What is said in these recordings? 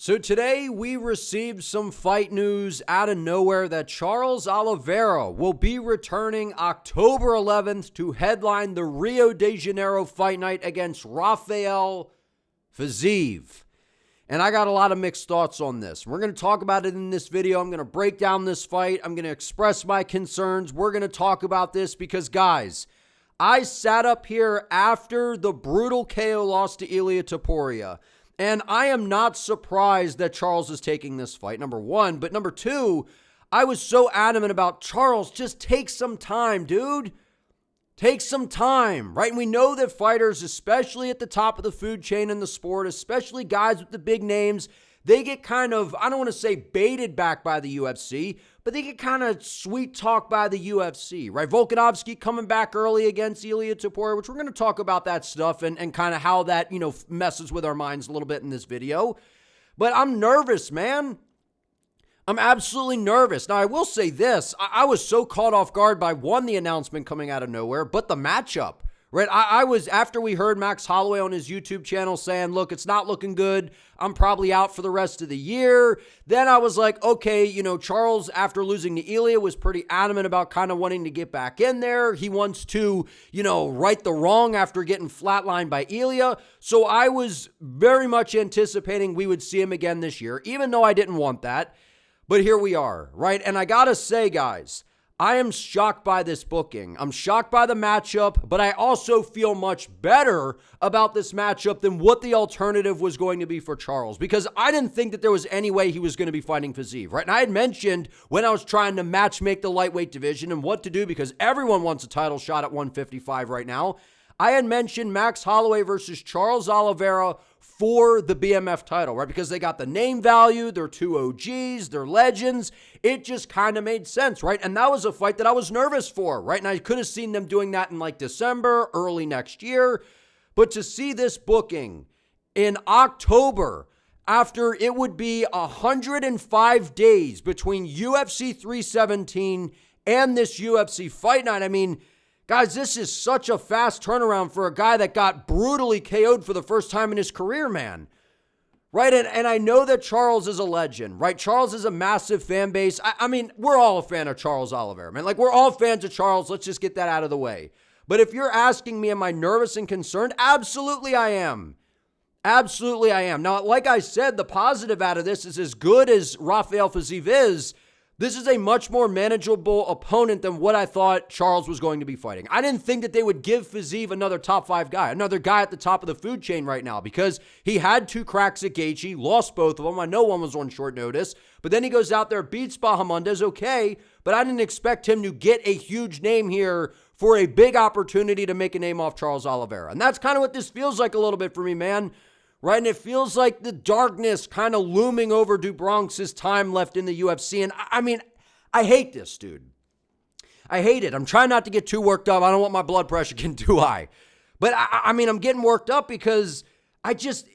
So today we received some fight news out of nowhere that Charles Oliveira will be returning October 11th to headline the Rio de Janeiro fight night against Rafael Fiziev. And I got a lot of mixed thoughts on this. We're going to talk about it in this video. I'm going to break down this fight. I'm going to express my concerns. We're going to talk about this because, guys, I sat up here after the brutal KO loss to Ilia. And I am not surprised that Charles is taking this fight, number one. But number two, I was so adamant about Charles, just take some time, dude. Take some time, right? And we know that fighters, especially at the top of the food chain in the sport, especially guys with the big names, they get kind of, I don't want to say baited back by the UFC, but they get kind of sweet talked by the UFC, right? Volkanovski coming back early against Ilia, which we're going to talk about that stuff and kind of how that, messes with our minds a little bit in this video. But I'm nervous, man. I'm absolutely nervous. Now, I will say this. I was so caught off guard by, one, the announcement coming out of nowhere, but the matchup, right? I was, after we heard Max Holloway on his YouTube channel saying, look, it's not looking good. I'm probably out for the rest of the year. Then I was like, okay, Charles, after losing to Ilia, was pretty adamant about kind of wanting to get back in there. He wants to, right the wrong after getting flatlined by Ilia. So I was very much anticipating we would see him again this year, even though I didn't want that. But here we are, right? And I gotta say, guys, I am shocked by this booking. I'm shocked by the matchup, but I also feel much better about this matchup than what the alternative was going to be for Charles, because I didn't think that there was any way he was going to be fighting Fiziev, right? And I had mentioned when I was trying to match-make the lightweight division and what to do, because everyone wants a title shot at 155 right now, I had mentioned Max Holloway versus Charles Oliveira for the BMF title, right? Because they got the name value, they're two OGs, they're legends. It just kind of made sense, right? And that was a fight that I was nervous for, right? And I could have seen them doing that in like December, early next year. But to see this booking in October, after it would be 105 days between UFC 317 and this UFC fight night, I mean, guys, this is such a fast turnaround for a guy that got brutally KO'd for the first time in his career, man. Right? And I know that Charles is a legend, right? Charles is a massive fan base. I mean, we're all a fan of Charles Oliveira, man. Like, we're all fans of Charles. Let's just get that out of the way. But if you're asking me, am I nervous and concerned? Absolutely I am. Absolutely I am. Now, like I said, the positive out of this is, as good as Rafael Fiziev is, this is a much more manageable opponent than what I thought Charles was going to be fighting. I didn't think that they would give Fiziev another top 5 guy, another guy at the top of the food chain right now, because he had 2 cracks at Gaethje, lost both of them. I know one was on short notice, but then he goes out there, beats Bahamondes, okay, but I didn't expect him to get a huge name here for a big opportunity to make a name off Charles Oliveira. And that's kind of what this feels like a little bit for me, man. Right, and it feels like the darkness kind of looming over Do Bronx's time left in the UFC. And I mean, I hate this, dude. I hate it. I'm trying not to get too worked up. I don't want my blood pressure getting too high. But I mean, I'm getting worked up because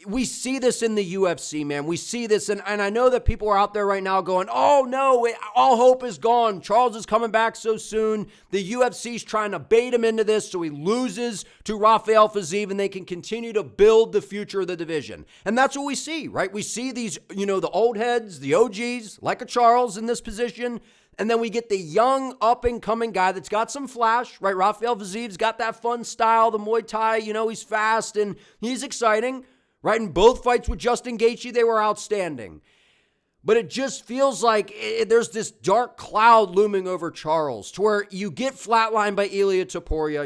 we see this in the UFC, man. We see this, and I know that people are out there right now going, oh no, all hope is gone. Charles is coming back so soon. The UFC's trying to bait him into this so he loses to Rafael Fiziev and they can continue to build the future of the division. And that's what we see, right? We see these, the old heads, the OGs, like a Charles in this position, and then we get the young, up-and-coming guy that's got some flash, right? Rafael Fiziev's got that fun style, the Muay Thai, he's fast and he's exciting, right? In both fights with Justin Gaethje, they were outstanding. But it just feels like there's this dark cloud looming over Charles to where you get flatlined by Ilia,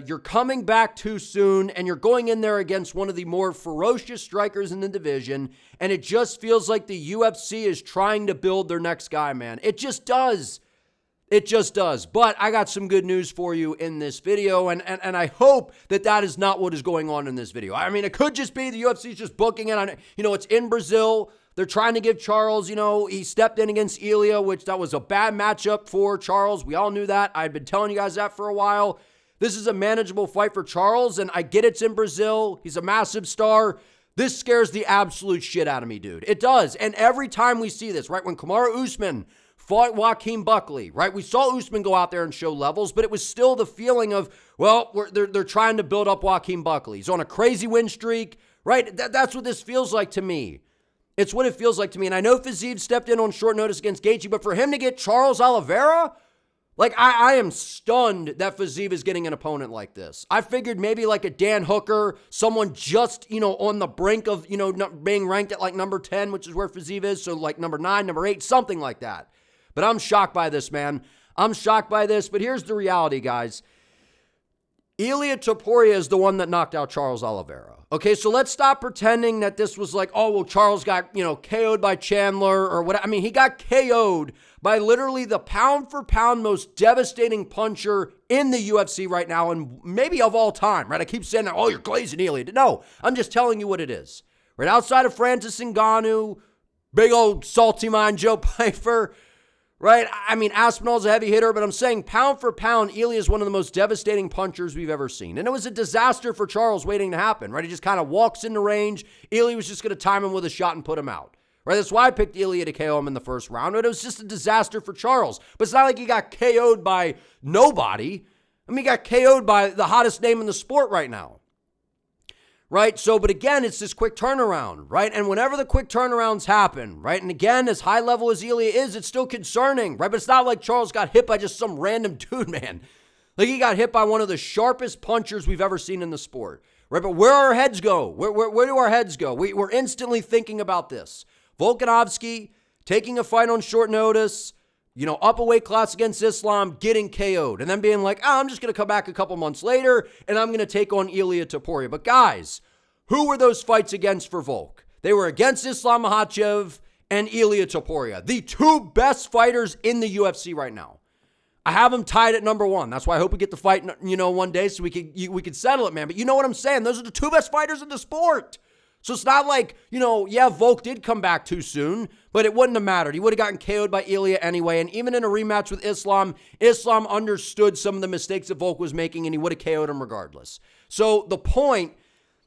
you're coming back too soon, and you're going in there against one of the more ferocious strikers in the division, and it just feels like the UFC is trying to build their next guy, man. It just does. It just does. But I got some good news for you in this video, and I hope that is not what is going on in this video. I mean, it could just be the UFC's just booking it on, it's in Brazil. They're trying to give Charles, he stepped in against Ilia, which that was a bad matchup for Charles. We all knew that. I've been telling you guys that for a while. This is a manageable fight for Charles, and I get it's in Brazil. He's a massive star. This scares the absolute shit out of me, dude. It does. And every time we see this, right, when Kamaru Usman fought Joaquin Buckley, right? We saw Usman go out there and show levels, but it was still the feeling of, well, they're trying to build up Joaquin Buckley. He's on a crazy win streak, right? That's what this feels like to me. It's what it feels like to me. And I know Fiziev stepped in on short notice against Gaethje, but for him to get Charles Oliveira, like, I am stunned that Fiziev is getting an opponent like this. I figured maybe like a Dan Hooker, someone just, on the brink of, being ranked at like number 10, which is where Fiziev is. So like number 9, number 8, something like that. But I'm shocked by this, man. I'm shocked by this. But here's the reality, guys. Ilia Topuria is the one that knocked out Charles Oliveira. Okay, so let's stop pretending that this was like, oh, well, Charles got, KO'd by Chandler or what. I mean, he got KO'd by literally the pound-for-pound most devastating puncher in the UFC right now and maybe of all time, right? I keep saying that, oh, you're glazing Ilia. No, I'm just telling you what it is. Right outside of Francis Ngannou, big old salty mind Joe Pyfer, right? I mean, Aspinall's a heavy hitter, but I'm saying pound for pound, Ilia is one of the most devastating punchers we've ever seen. And it was a disaster for Charles waiting to happen, right? He just kind of walks into range. Ilia was just going to time him with a shot and put him out, right? That's why I picked Ilia to KO him in the first round. But it was just a disaster for Charles. But it's not like he got KO'd by nobody. I mean, he got KO'd by the hottest name in the sport right now. Right? So, but again, it's this quick turnaround, right? And whenever the quick turnarounds happen, right? And again, as high level as Ilia is, it's still concerning, right? But it's not like Charles got hit by just some random dude, man. Like he got hit by one of the sharpest punchers we've ever seen in the sport, right? But where our heads go? Where do our heads go? We're instantly thinking about this. Volkanovski taking a fight on short notice, up a weight class against Islam, getting KO'd, and then being like, I'm just going to come back a couple months later, and I'm going to take on Ilia Topuria. But guys, who were those fights against for Volk? They were against Islam Makhachev and Ilia Topuria, the two best fighters in the UFC right now. I have them tied at number 1. That's why I hope we get the fight, one day so we could settle it, man. But you know what I'm saying? Those are the two best fighters in the sport. So it's not like, Volk did come back too soon, but it wouldn't have mattered. He would have gotten KO'd by Ilia anyway. And even in a rematch with Islam understood some of the mistakes that Volk was making, and he would have KO'd him regardless. So the point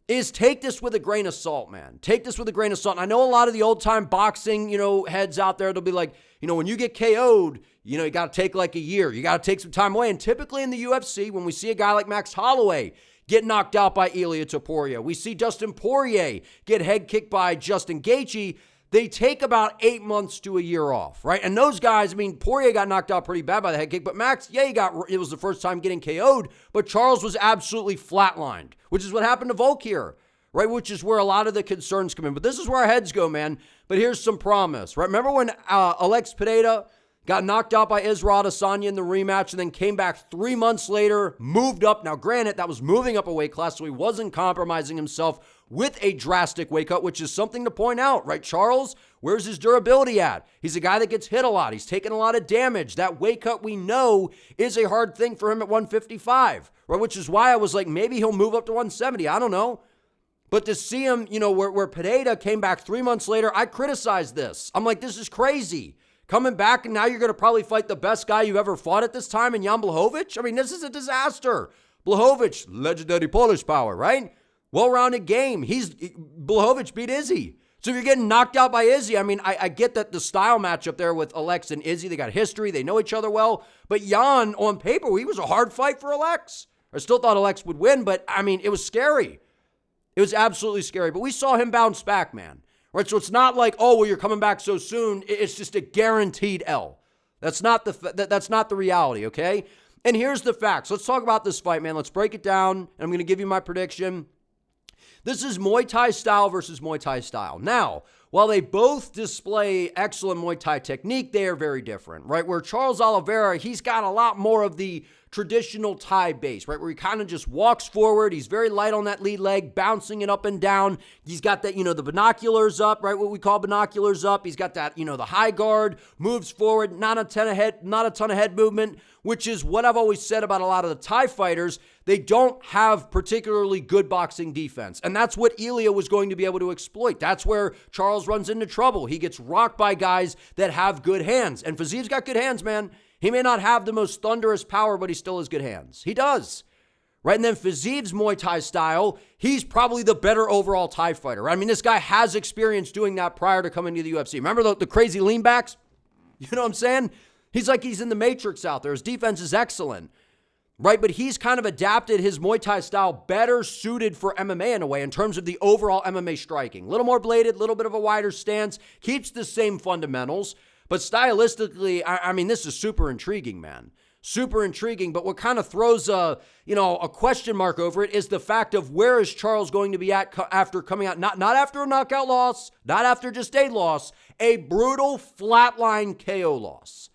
is, take this with a grain of salt, man. Take this with a grain of salt. And I know a lot of the old-time boxing, heads out there, they'll be like, when you get KO'd, you got to take like a year. You got to take some time away. And typically in the UFC, when we see a guy like Max Holloway get knocked out by Ilia Topuria, we see Dustin Poirier get head kicked by Justin Gaethje, they take about 8 months to a year off, right? And those guys, Poirier got knocked out pretty bad by the head kick, but Max, it was the first time getting KO'd, but Charles was absolutely flatlined, which is what happened to Volk here, right? Which is where a lot of the concerns come in. But this is where our heads go, man. But here's some promise, right? Remember when Alex Pereira got knocked out by Israel Adesanya in the rematch and then came back 3 months later, moved up. Now, granted, that was moving up a weight class, so he wasn't compromising himself with a drastic weight cut, which is something to point out, right? Charles, where's his durability at? He's a guy that gets hit a lot. He's taken a lot of damage. That weight cut, we know, is a hard thing for him at 155, right? Which is why I was like, maybe he'll move up to 170. I don't know. But to see him, where Pereira came back 3 months later, I criticized this. I'm like, this is crazy. Coming back, and now you're going to probably fight the best guy you've ever fought at this time in Jan Blachowicz? This is a disaster. Blachowicz, legendary Polish power, right? Well-rounded game. Blachowicz beat Izzy. So if you're getting knocked out by Izzy, I get that the style matchup there with Alex and Izzy, they got history, they know each other well. But Jan, on paper, he was a hard fight for Alex. I still thought Alex would win, but, it was scary. It was absolutely scary. But we saw him bounce back, man. Right, so it's not like, oh, well, you're coming back so soon. It's just a guaranteed L. That's not the reality, okay? And here's the facts. Let's talk about this fight, man. Let's break it down, and I'm going to give you my prediction. This is Muay Thai style versus Muay Thai style. Now, while they both display excellent Muay Thai technique, they are very different, right? Where Charles Oliveira, he's got a lot more of the traditional Thai base, right? Where he kind of just walks forward. He's very light on that lead leg, bouncing it up and down. He's got that, the binoculars up, right? What we call binoculars up. He's got that, the high guard, moves forward, not a ton of head movement, which is what I've always said about a lot of the Thai fighters. They don't have particularly good boxing defense. And that's what Ilia was going to be able to exploit. That's where Charles runs into trouble. He gets rocked by guys that have good hands. And Fiziev's got good hands, man. He may not have the most thunderous power, but he still has good hands. He does. Right? And then Fiziev's Muay Thai style, he's probably the better overall Thai fighter. Right? This guy has experience doing that prior to coming to the UFC. Remember the crazy leanbacks? You know what I'm saying? He's like he's in the Matrix out there. His defense is excellent. right? But he's kind of adapted his Muay Thai style better suited for MMA in a way in terms of the overall MMA striking. A little more bladed, a little bit of a wider stance, keeps the same fundamentals. But stylistically, I mean, this is super intriguing, man. Super intriguing, but what kind of throws a question mark over it is the fact of where is Charles going to be at after coming out, not after a knockout loss, not after just a loss, a brutal flatline KO loss.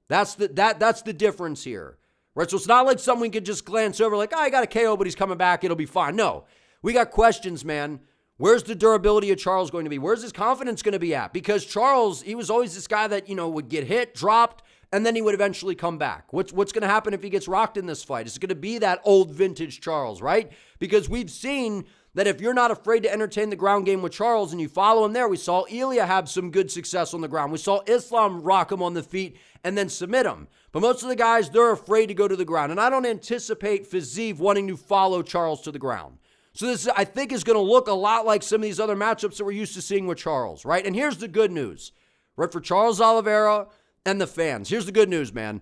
That's the difference here, right? So it's not like something we could just glance over like, I got a KO, but he's coming back, it'll be fine. No, we got questions, man. Where's the durability of Charles going to be? Where's his confidence going to be at? Because Charles, he was always this guy that, would get hit, dropped, and then he would eventually come back. What's going to happen if he gets rocked in this fight? It's going to be that old vintage Charles, right? Because we've seen that if you're not afraid to entertain the ground game with Charles and you follow him there, we saw Ilia have some good success on the ground. We saw Islam rock him on the feet and then submit him. But most of the guys, they're afraid to go to the ground. And I don't anticipate Fiziev wanting to follow Charles to the ground. So this, I think, is going to look a lot like some of these other matchups that we're used to seeing with Charles, right? And here's the good news, right, for Charles Oliveira and the fans. Here's the good news, man.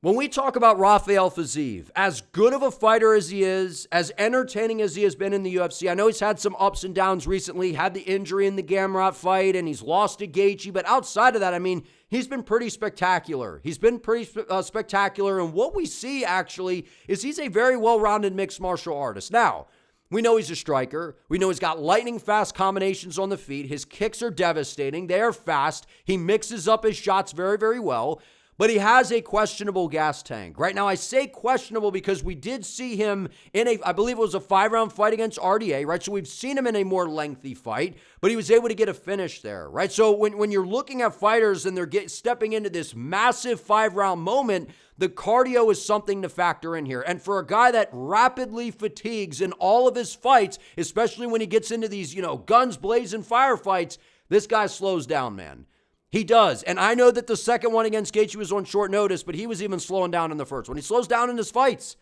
When we talk about Rafael Fiziev, as good of a fighter as he is, as entertaining as he has been in the UFC, I know he's had some ups and downs recently, had the injury in the Gamrot fight, and he's lost to Gaethje, but outside of that, I mean, he's been pretty spectacular. He's been pretty spectacular, and what we see, actually, is he's a very well-rounded mixed martial artist. Now, we know he's a striker. We know he's got lightning fast combinations on the feet. His kicks are devastating. They are fast. He mixes up his shots very, very well. But he has a questionable gas tank. Right now, I say questionable because we did see him in I believe it was a 5-round fight against RDA, right? So we've seen him in a more lengthy fight, but he was able to get a finish there, right? So when you're looking at fighters and they're stepping into this massive 5-round moment, the cardio is something to factor in here. And for a guy that rapidly fatigues in all of his fights, especially when he gets into these, guns blazing firefights, this guy slows down, man. He does. And I know that the second one against Gaethje was on short notice, but he was even slowing down in the first one. He slows down in his fights.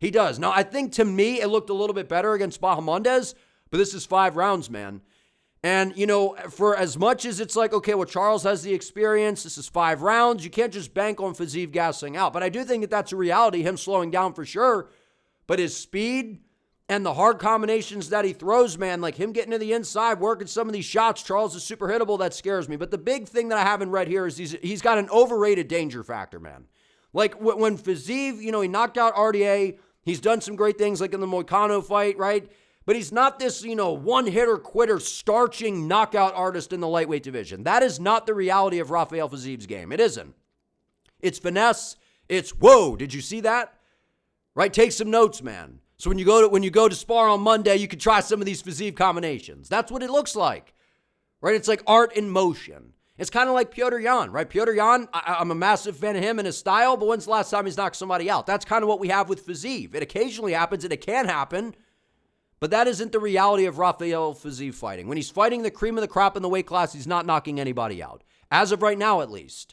He does. Now, I think to me, it looked a little bit better against Bahamondes, but this is 5 rounds, man. And, for as much as it's like, okay, well, Charles has the experience, this is 5 rounds, you can't just bank on Fiziev gassing out. But I do think that that's a reality, him slowing down for sure. But his speed and the hard combinations that he throws, man, like him getting to the inside, working some of these shots, Charles is super hittable. That scares me. But the big thing that I have in red here is he's got an overrated danger factor, man. Like when Fiziev, he knocked out RDA. He's done some great things like in the Moicano fight, right? But he's not this, one-hitter quitter starching knockout artist in the lightweight division. That is not the reality of Rafael Fiziev's game. It isn't. It's finesse. It's, whoa, did you see that? Right? Take some notes, man. So when you go to spar on Monday, you can try some of these Fiziev combinations. That's what it looks like, right? It's like art in motion. It's kind of like Petr Yan, right? Petr Yan, I'm a massive fan of him and his style, but when's the last time he's knocked somebody out? That's kind of what we have with Fiziev. It occasionally happens and it can happen, but that isn't the reality of Rafael Fiziev fighting. When he's fighting the cream of the crop in the weight class, he's not knocking anybody out, as of right now at least.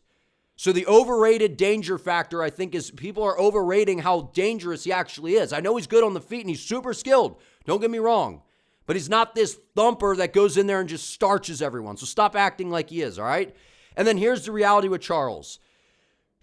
So the overrated danger factor, I think, is people are overrating how dangerous he actually is. I know he's good on the feet and he's super skilled. Don't get me wrong. But he's not this thumper that goes in there and just starches everyone. So stop acting like he is, all right? And then here's the reality with Charles.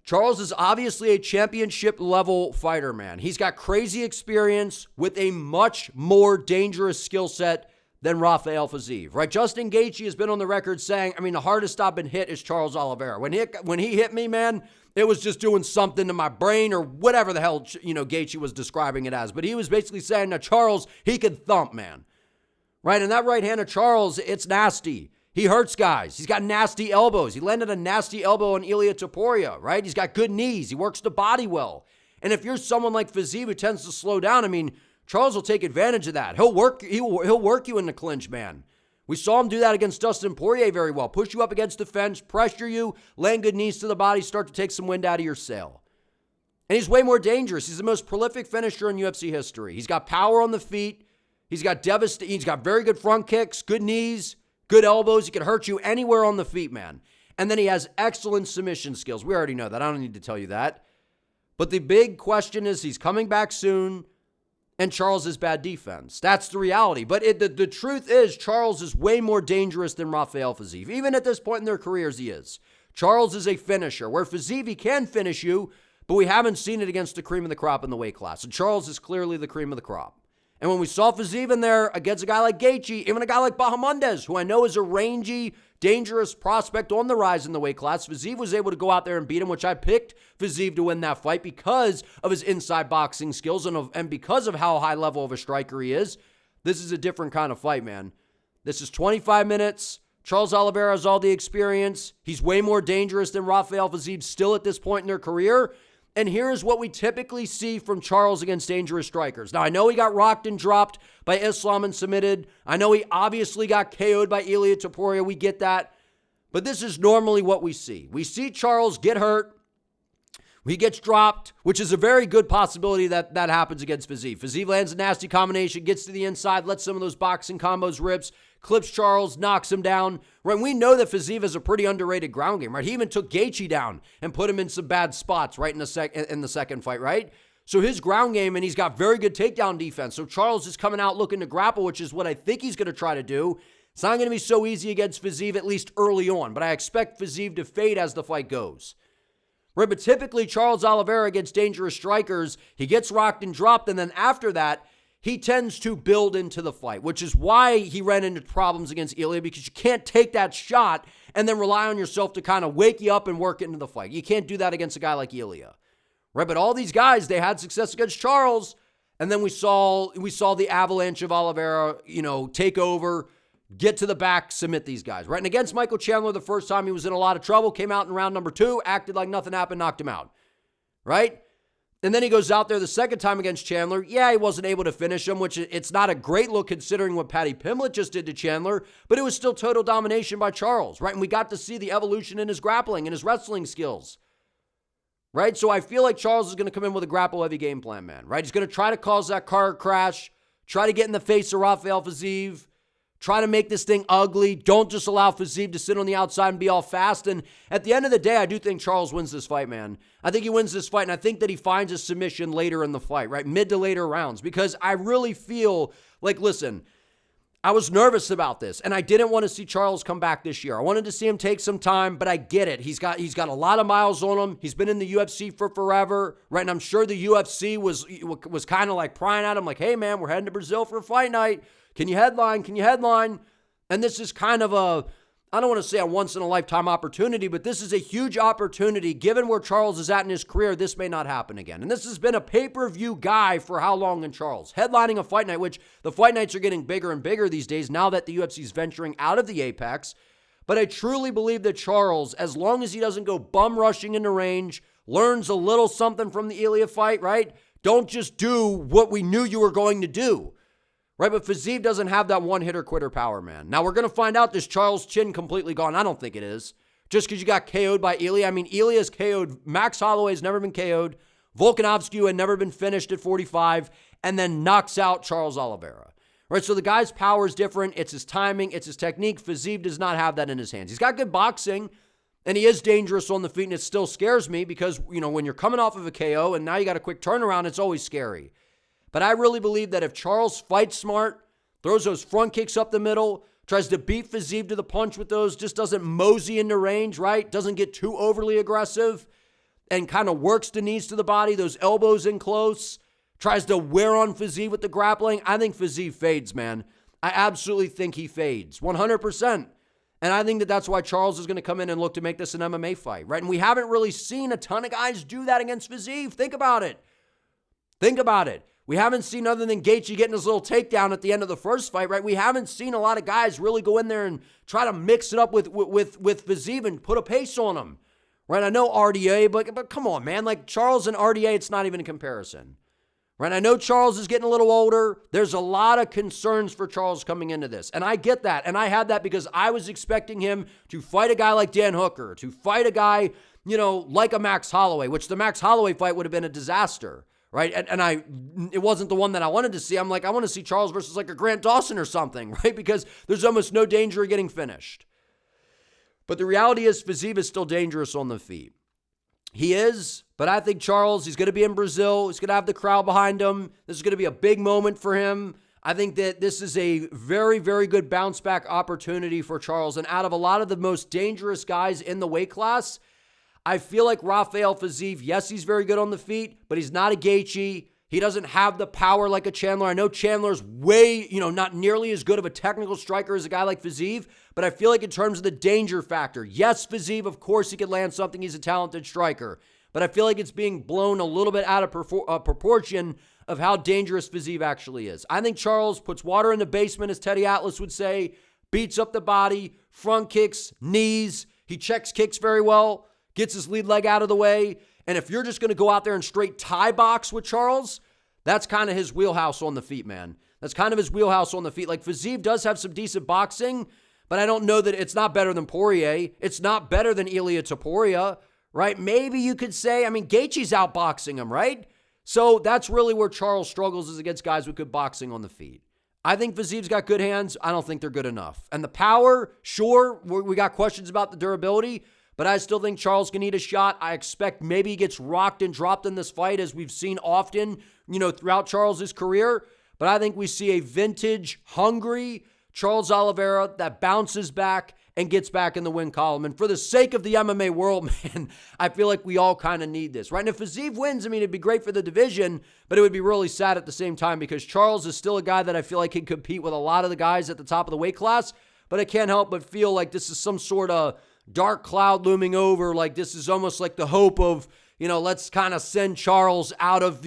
Charles is obviously a championship-level fighter, man. He's got crazy experience with a much more dangerous skill set than Rafael Fiziev, right? Justin Gaethje has been on the record saying, the hardest I've been hit is Charles Oliveira. When he hit me, man, it was just doing something to my brain or whatever the hell, Gaethje was describing it as. But he was basically saying that Charles, he could thump, man, right? And that right hand of Charles, it's nasty. He hurts guys. He's got nasty elbows. He landed a nasty elbow on Ilia Topuria, right? He's got good knees. He works the body well. And if you're someone like Fiziev who tends to slow down, Charles will take advantage of that. He'll work you in the clinch, man. We saw him do that against Dustin Poirier very well. Push you up against the fence, pressure you, land good knees to the body, start to take some wind out of your sail. And he's way more dangerous. He's the most prolific finisher in UFC history. He's got power on the feet. He's got very good front kicks, good knees, good elbows. He can hurt you anywhere on the feet, man. And then he has excellent submission skills. We already know that. I don't need to tell you that. But the big question is he's coming back soon. And Charles is bad defense. That's the reality. But the truth is Charles is way more dangerous than Rafael Fiziev. Even at this point in their careers, he is. Charles is a finisher. Where Fiziev, he can finish you, but we haven't seen it against the cream of the crop in the weight class. And Charles is clearly the cream of the crop. And when we saw Fiziev in there against a guy like Gaethje, even a guy like Bahamondes, who I know is a rangy, dangerous prospect on the rise in the weight class, Fiziev was able to go out there and beat him, which I picked Fiziev to win that fight because of his inside boxing skills and because of how high level of a striker he is. This is a different kind of fight, man. This is 25 minutes. Charles Oliveira has all the experience. He's way more dangerous than Rafael Fiziev still at this point in their career. And here's what we typically see from Charles against dangerous strikers. Now, I know he got rocked and dropped by Islam and submitted. I know he obviously got KO'd by Ilia Topuria. We get that. But this is normally what we see. We see Charles get hurt. He gets dropped, which is a very good possibility that happens against Fiziev. Fiziev lands a nasty combination, gets to the inside, lets some of those boxing combos rips, clips Charles, knocks him down. Right? We know that Fiziev is a pretty underrated ground game, right? He even took Gaethje down and put him in some bad spots right in the second fight, right? So his ground game, and he's got very good takedown defense. So Charles is coming out looking to grapple, which is what I think he's going to try to do. It's not going to be so easy against Fiziev, at least early on, but I expect Fiziev to fade as the fight goes. Right, but typically Charles Oliveira against dangerous strikers, he gets rocked and dropped, and then after that, he tends to build into the fight, which is why he ran into problems against Ilia, because you can't take that shot and then rely on yourself to kind of wake you up and work into the fight. You can't do that against a guy like Ilia. Right, but all these guys, they had success against Charles, and then we saw the avalanche of Oliveira, take over, get to the back, submit these guys, right? And against Michael Chandler, the first time he was in a lot of trouble, came out in round number 2, acted like nothing happened, knocked him out, right? And then he goes out there the second time against Chandler. Yeah, he wasn't able to finish him, which it's not a great look considering what Paddy Pimblett just did to Chandler, but it was still total domination by Charles, right? And we got to see the evolution in his grappling and his wrestling skills, right? So I feel like Charles is going to come in with a grapple-heavy game plan, man, right? He's going to try to cause that car crash, try to get in the face of Rafael Fiziev, try to make this thing ugly. Don't just allow Fiziev to sit on the outside and be all fast. And at the end of the day, I do think Charles wins this fight, man. I think he wins this fight, and I think that he finds a submission later in the fight, right? Mid to later rounds, because I really feel like, listen, I was nervous about this, and I didn't want to see Charles come back this year. I wanted to see him take some time, but I get it. He's got a lot of miles on him. He's been in the UFC for forever, right? And I'm sure the UFC was kind of like prying at him, like, hey, man, we're heading to Brazil for a fight night. Can you headline? Can you headline? And this is kind of I don't want to say a once-in-a-lifetime opportunity, but this is a huge opportunity. Given where Charles is at in his career, this may not happen again. And this has been a pay-per-view guy for how long in Charles? Headlining a fight night, which the fight nights are getting bigger and bigger these days now that the UFC is venturing out of the Apex. But I truly believe that Charles, as long as he doesn't go bum rushing into range, learns a little something from the Ilia fight, right? Don't just do what we knew you were going to do. Right, but Fiziev doesn't have that one-hitter quitter power, man. Now, we're going to find out, is Charles' chin completely gone? I don't think it is. Just because you got KO'd by Ilia. I mean, Ilia's KO'd. Max Holloway's never been KO'd. Volkanovski had never been finished at 45, and then knocks out Charles Oliveira. Right, so the guy's power is different. It's his timing. It's his technique. Fiziev does not have that in his hands. He's got good boxing, and he is dangerous on the feet, and it still scares me because, when you're coming off of a KO and now you got a quick turnaround, it's always scary. But I really believe that if Charles fights smart, throws those front kicks up the middle, tries to beat Fiziev to the punch with those, just doesn't mosey into range, right? Doesn't get too overly aggressive and kind of works the knees to the body, those elbows in close, tries to wear on Fiziev with the grappling, I think Fiziev fades, man. I absolutely think he fades, 100%. And I think that that's why Charles is going to come in and look to make this an MMA fight, right? And we haven't really seen a ton of guys do that against Fiziev. Think about it. We haven't seen, other than Gaethje getting his little takedown at the end of the first fight, right? We haven't seen a lot of guys really go in there and try to mix it up with Fiziev and put a pace on him, right? I know RDA, but come on, man. Like Charles and RDA, it's not even a comparison, right? I know Charles is getting a little older. There's a lot of concerns for Charles coming into this, and I get that, and I had that because I was expecting him to fight a guy like Dan Hooker, to fight a guy, like a Max Holloway, which the Max Holloway fight would have been a disaster. Right, and it wasn't the one that I wanted to see. I'm like, I want to see Charles versus like a Grant Dawson or something, right? Because there's almost no danger of getting finished. But the reality is Fiziev is still dangerous on the feet. He is, but I think Charles, he's going to be in Brazil. He's going to have the crowd behind him. This is going to be a big moment for him. I think that this is a very, very good bounce back opportunity for Charles. And out of a lot of the most dangerous guys in the weight class, I feel like Rafael Fiziev, yes, he's very good on the feet, but he's not a Gaethje. He doesn't have the power like a Chandler. I know Chandler's way, not nearly as good of a technical striker as a guy like Fiziev, but I feel like in terms of the danger factor, yes, Fiziev, of course he could land something. He's a talented striker, but I feel like it's being blown a little bit out of proportion of how dangerous Fiziev actually is. I think Charles puts water in the basement, as Teddy Atlas would say, beats up the body, front kicks, knees. He checks kicks very well, gets his lead leg out of the way. And if you're just going to go out there and straight tie box with Charles, that's kind of his wheelhouse on the feet, man. That's kind of his wheelhouse on the feet. Like, Fiziev does have some decent boxing, but I don't know that it's not better than Poirier. It's not better than Ilia Topuria, right? Maybe you could say, Gaethje's outboxing him, right? So that's really where Charles struggles, is against guys with good boxing on the feet. I think Fiziev's got good hands. I don't think they're good enough. And the power, sure, we got questions about the durability, but I still think Charles can eat a shot. I expect maybe he gets rocked and dropped in this fight, as we've seen often, throughout Charles's career. But I think we see a vintage, hungry Charles Oliveira that bounces back and gets back in the win column. And for the sake of the MMA world, man, I feel like we all kind of need this, right? And if Fiziev wins, it'd be great for the division, but it would be really sad at the same time, because Charles is still a guy that I feel like can compete with a lot of the guys at the top of the weight class, but I can't help but feel like this is some sort of dark cloud looming over. Like, this is almost like the hope of, let's kind of send Charles out of,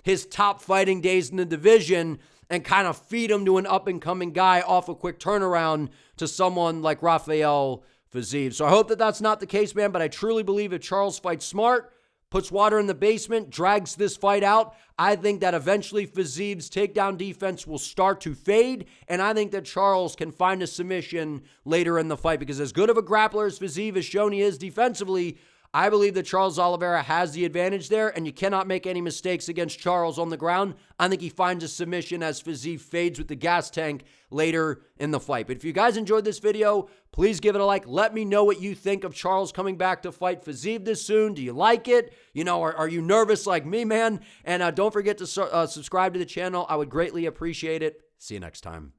his top fighting days in the division and kind of feed him to an up-and-coming guy off a quick turnaround to someone like Rafael Fiziev. So I hope that that's not the case, man, but I truly believe if Charles fights smart, puts water in the basement, drags this fight out, I think that eventually Fiziev's takedown defense will start to fade, and I think that Charles can find a submission later in the fight, because as good of a grappler as Fiziev has shown he is defensively, I believe that Charles Oliveira has the advantage there, and you cannot make any mistakes against Charles on the ground. I think he finds a submission as Fiziev fades with the gas tank later in the fight. But if you guys enjoyed this video, please give it a like. Let me know what you think of Charles coming back to fight Fiziev this soon. Do you like it? Are you nervous like me, man? And don't forget to subscribe to the channel. I would greatly appreciate it. See you next time.